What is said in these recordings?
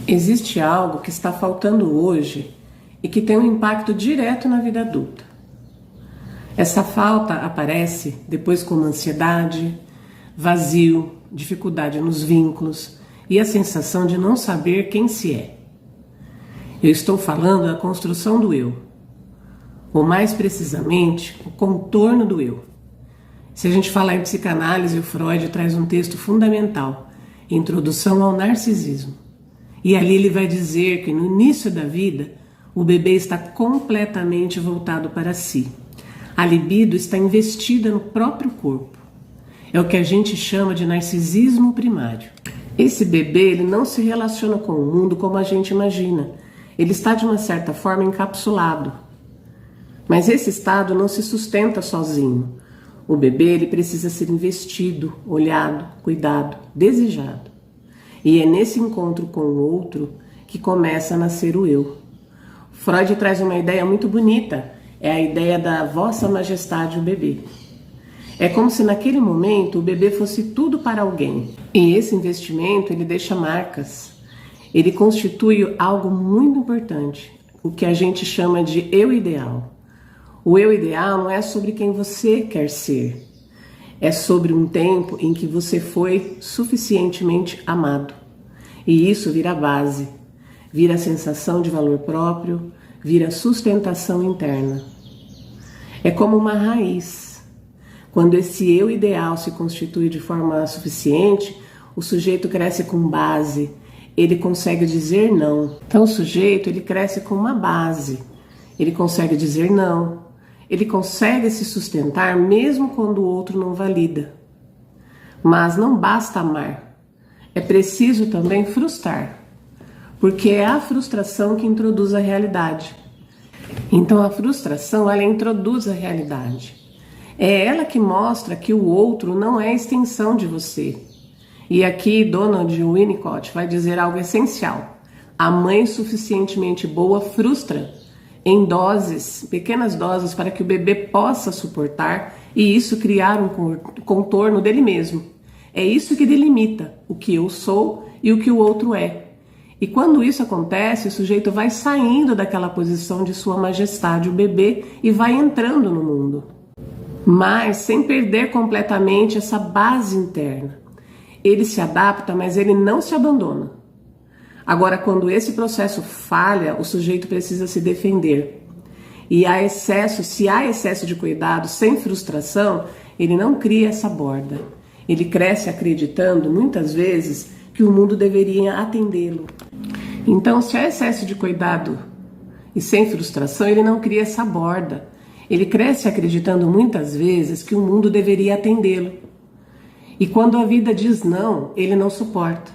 Existe algo que está faltando hoje e que tem um impacto direto na vida adulta. Essa falta aparece depois como ansiedade, vazio, dificuldade nos vínculos e a sensação de não saber quem se é. Eu estou falando da construção do eu, ou mais precisamente, o contorno do eu. Se a gente falar em psicanálise, o Freud traz um texto fundamental, Introdução ao Narcisismo. E ali ele vai dizer que no início da vida, o bebê está completamente voltado para si. A libido está investida no próprio corpo. É o que a gente chama de narcisismo primário. Esse bebê ele não se relaciona com o mundo como a gente imagina. Ele está de uma certa forma encapsulado. Mas esse estado não se sustenta sozinho. O bebê ele precisa ser investido, olhado, cuidado, desejado. E é nesse encontro com o outro que começa a nascer o eu. Freud traz uma ideia muito bonita, é a ideia da Vossa Majestade o bebê. É como se naquele momento o bebê fosse tudo para alguém. E esse investimento ele deixa marcas. Ele constitui algo muito importante, o que a gente chama de eu ideal. O eu ideal não é sobre quem você quer ser. É sobre um tempo em que você foi suficientemente amado. E isso vira base, vira sensação de valor próprio, vira sustentação interna. É como uma raiz. Quando esse eu ideal se constitui de forma suficiente, o sujeito cresce com base, ele consegue dizer não. Então o sujeito ele cresce com uma base, ele consegue dizer não. Ele consegue se sustentar mesmo quando o outro não valida. Mas não basta amar. É preciso também frustrar. Porque é a frustração que introduz a realidade. Então a frustração ela introduz a realidade. É ela que mostra que o outro não é extensão de você. E aqui Donald Winnicott vai dizer algo essencial. A mãe suficientemente boa frustra em doses, pequenas doses, para que o bebê possa suportar e isso criar um contorno dele mesmo. É isso que delimita o que eu sou e o que o outro é. E quando isso acontece, o sujeito vai saindo daquela posição de sua majestade, o bebê, e vai entrando no mundo. Mas sem perder completamente essa base interna. Ele se adapta, mas ele não se abandona. Agora, quando esse processo falha, o sujeito precisa se defender. E se há excesso de cuidado, sem frustração, ele não cria essa borda. Ele cresce acreditando, muitas vezes, que o mundo deveria atendê-lo. Então, se há excesso de cuidado e sem frustração, ele não cria essa borda. Ele cresce acreditando, muitas vezes, que o mundo deveria atendê-lo. E quando a vida diz não, ele não suporta.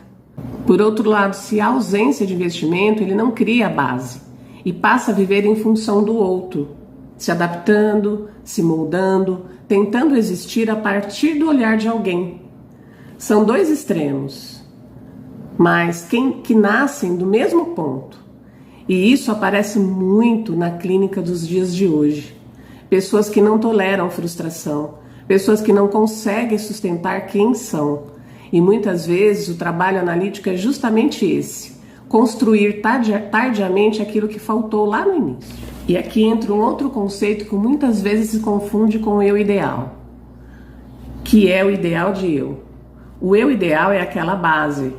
Por outro lado, se há ausência de investimento, ele não cria a base e passa a viver em função do outro, se adaptando, se moldando, tentando existir a partir do olhar de alguém. São dois extremos, mas que nascem do mesmo ponto. E isso aparece muito na clínica dos dias de hoje. Pessoas que não toleram frustração, pessoas que não conseguem sustentar quem são. E muitas vezes o trabalho analítico é justamente esse, construir tardiamente aquilo que faltou lá no início. E aqui entra um outro conceito que muitas vezes se confunde com o eu ideal, que é o ideal de eu. O eu ideal é aquela base,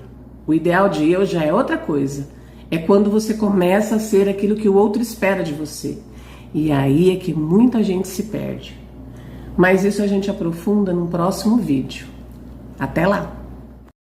o ideal de eu já é outra coisa. É quando você começa a ser aquilo que o outro espera de você. E aí é que muita gente se perde. Mas isso a gente aprofunda num próximo vídeo. Até lá!